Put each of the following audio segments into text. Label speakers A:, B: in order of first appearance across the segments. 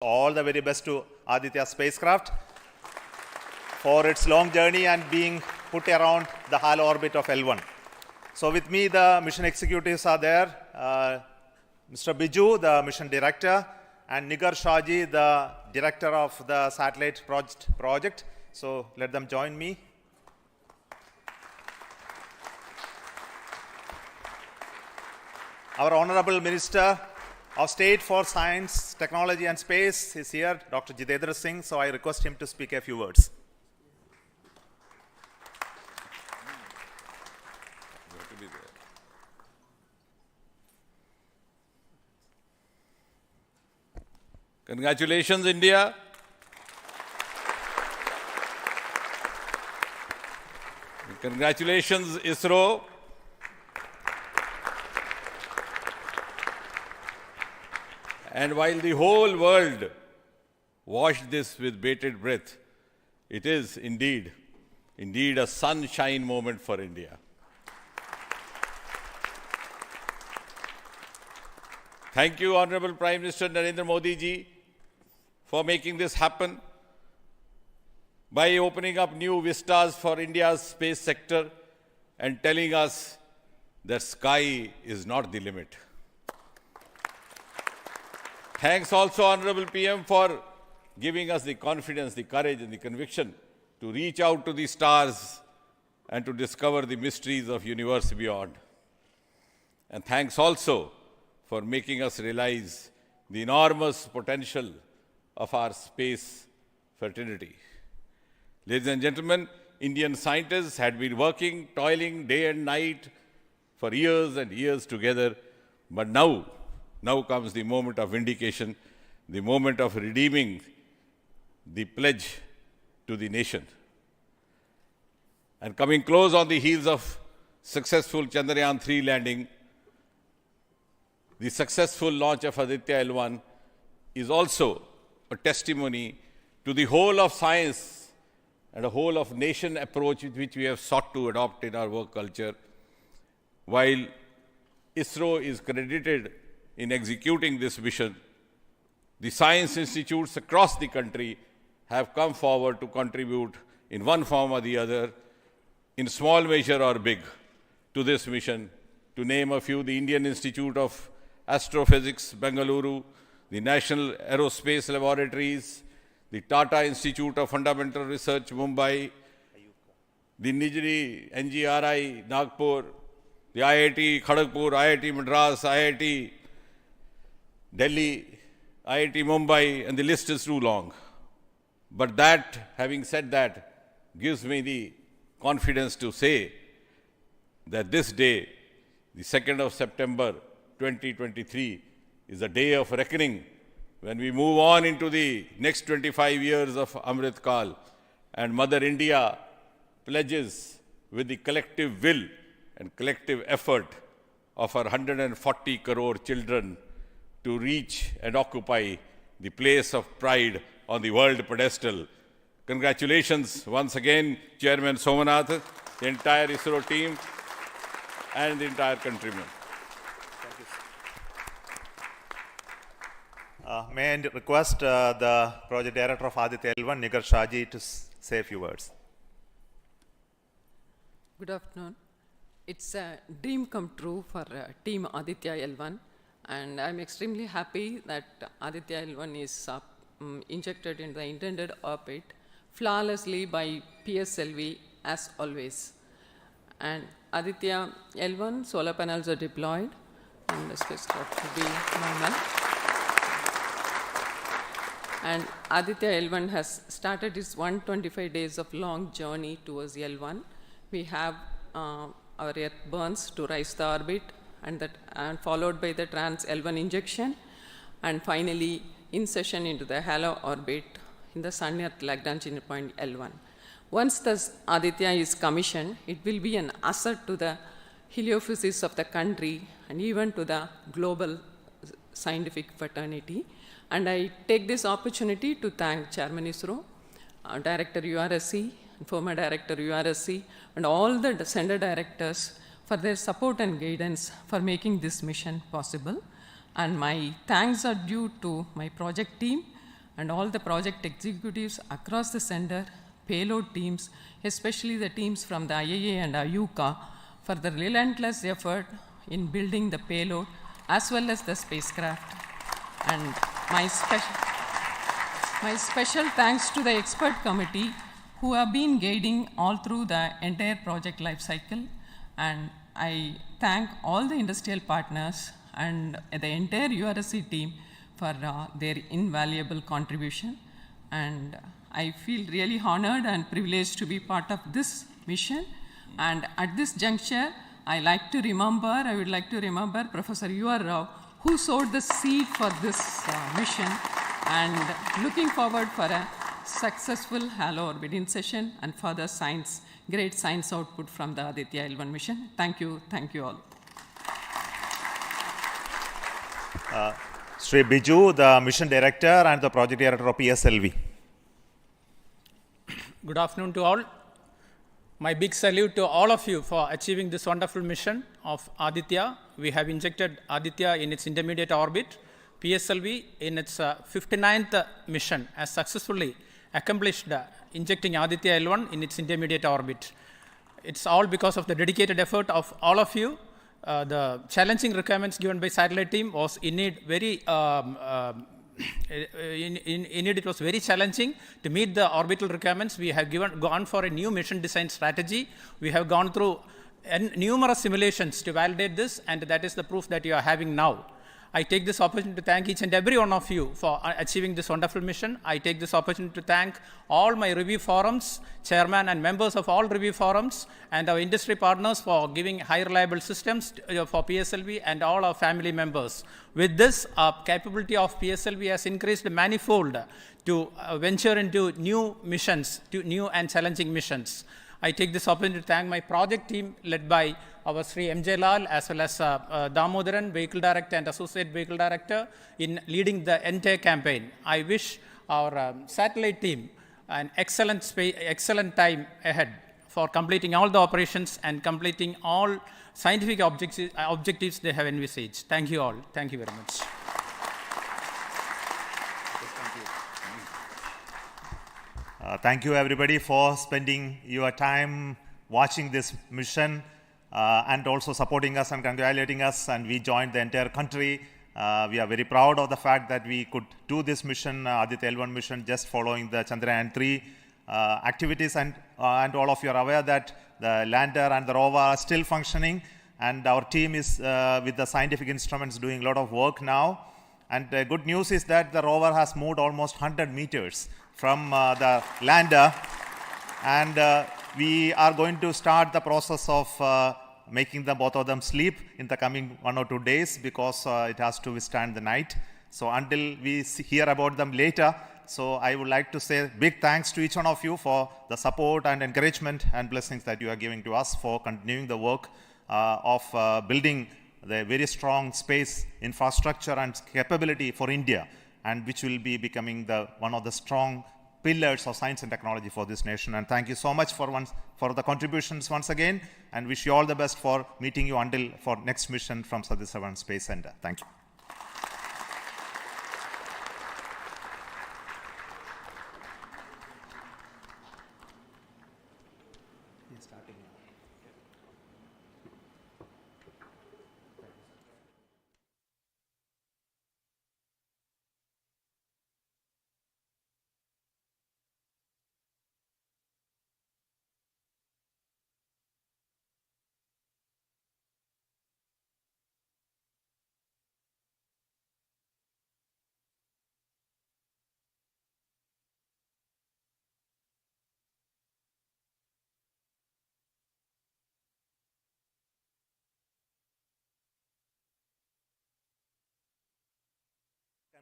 A: All the very best to Aditya spacecraft for its long journey and being put around the halo orbit of L1. So with me, the mission executives are there. Mr. Biju, the mission director, and Nigar Shaji, the director of the satellite project. So let them join me. Our Honorable Minister of State for Science, Technology and Space is here, Dr. Jitendra Singh, so I request him to speak a few words.
B: Congratulations, India. Congratulations, ISRO. And while the whole world watched this with bated breath, it is indeed a sunshine moment for India. Thank you, Honorable Prime Minister Narendra Modi ji, for making this happen by opening up new vistas for India's space sector and telling us that sky is not the limit. Thanks also, Honorable PM, for giving us the confidence, the courage and the conviction to reach out to the stars and to discover the mysteries of universe beyond. And thanks also for making us realize the enormous potential of our space fraternity. Ladies and gentlemen, Indian scientists had been working, toiling day and night for years and years together, but now comes the moment of vindication, the moment of redeeming the pledge to the nation. And coming close on the heels of successful Chandrayaan-3 landing, the successful launch of Aditya L1 is also a testimony to the whole of science and a whole of nation approach which we have sought to adopt in our work culture. While ISRO is credited in executing this mission, the science institutes across the country have come forward to contribute in one form or the other, in small measure or big, to this mission. To name a few, the Indian Institute of Astrophysics, Bengaluru, the National Aerospace Laboratories, the Tata Institute of Fundamental Research, Mumbai, the Nijri NGRI, Nagpur, the IIT Kharagpur, IIT Madras, IIT Delhi, IIT Mumbai, and the list is too long. But that, having said that, gives me the confidence to say that this day, the 2nd of September 2023, is a day of reckoning when we move on into the next 25 years of Amrit Kal, and Mother India pledges with the collective will and collective effort of our 140 crore children to reach and occupy the place of pride on the world pedestal. Congratulations once again, Chairman Somanath, the entire ISRO team, and the entire countrymen.
A: Thank you. May I request the project director of Aditya L1, Nigar Shaji, to say a few words.
C: Good afternoon. It's a dream come true for Team Aditya L1. And I'm extremely happy that Aditya L1 is injected in the intended orbit flawlessly by PSLV as always. And Aditya L1 solar panels are deployed and the spacecraft will be normal. And Aditya L1 has started its 125 days of long journey towards L1. We have our Earth burns to rise the orbit, and followed by the trans L1 injection, and finally insertion into the halo orbit in the Sun-Earth Lagrange point L1. Once the Aditya is commissioned, it will be an asset to the heliophysics of the country and even to the global scientific fraternity. And I take this opportunity to thank Chairman ISRO, Director URSC, former Director URSC, and all the Center Directors for their support and guidance for making this mission possible. And my thanks are due to my project team and all the project executives across the center, payload teams, especially the teams from the IAA and IUCA, for the relentless effort in building the payload as well as the spacecraft. And my special thanks to the expert committee who have been guiding all through the entire project life cycle. And I thank all the industrial partners and the entire URSC team for their invaluable contribution. And I feel really honored and privileged to be part of this mission. And at this juncture, I would like to remember Professor U.R. Rao, who sowed the seed for this mission, and looking forward for a successful halo orbiting session and further great science output from the Aditya L1 mission. Thank you all.
A: Sri Biju, the mission director and the project director of PSLV.
D: Good afternoon to all. My big salute to all of you for achieving this wonderful mission of Aditya. We have injected Aditya in its intermediate orbit. PSLV in its 59th mission has successfully accomplished injecting Aditya L1 in its intermediate orbit. It's all because of the dedicated effort of all of you. The challenging requirements given by satellite team was indeed very it was very challenging to meet the orbital requirements. We have gone for a new mission design strategy. We have gone through numerous simulations to validate this, and that is the proof that you are having now. I take this opportunity to thank each and every one of you for achieving this wonderful mission. I take this opportunity to thank all my review forums, chairman and members of all review forums, and our industry partners for giving high reliable systems for PSLV, and all our family members. With this, our capability of PSLV has increased manifold to venture into new missions, to new and challenging missions. I take this opportunity to thank my project team led by our Sri MJ Lal, as well as Damodaran, Vehicle Director and Associate Vehicle Director, in leading the entire campaign. I wish our satellite team an excellent time ahead for completing all the operations and completing all scientific objectives they have envisaged. Thank you all. Thank you very much.
A: Thank you everybody for spending your time watching this mission and also supporting us and congratulating us, and we joined the entire country. We are very proud of the fact that we could do this mission, Aditya L1 mission, just following the Chandrayaan 3 activities, and all of you are aware that the lander and the rover are still functioning, and our team is with the scientific instruments doing a lot of work now. And the good news is that the rover has moved almost 100 meters from the lander, and we are going to start the process of making both of them sleep in the coming 1 or 2 days, because it has to withstand the night. So until we hear about them later, so I would like to say big thanks to each one of you for the support and encouragement and blessings that you are giving to us for continuing the work of building the very strong space infrastructure and capability for India, and which will be becoming one of the strong pillars of science and technology for this nation. And thank you so much for the contributions once again, and wish you all the best for meeting you for next mission from Satish Dhawan Space Center. Thank you.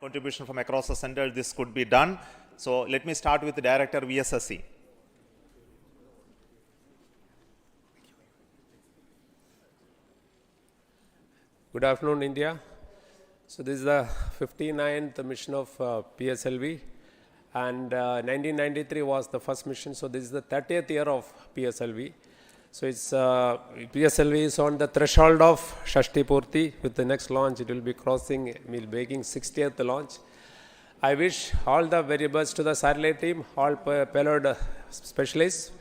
A: Contribution from across the center, this could be done. So let me start with the Director VSSC.
E: Good afternoon, India. So this is the 59th mission of PSLV, and 1993 was the first mission. So this is the 30th year of PSLV. So it's PSLV is on the threshold of Shashti Purti. With the next launch, it will be making 60th launch. I wish all the very best to the satellite team, all payload specialists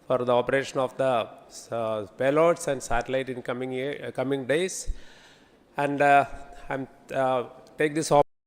E: for the operation of the payloads and satellite in coming days. And I'm take this opportunity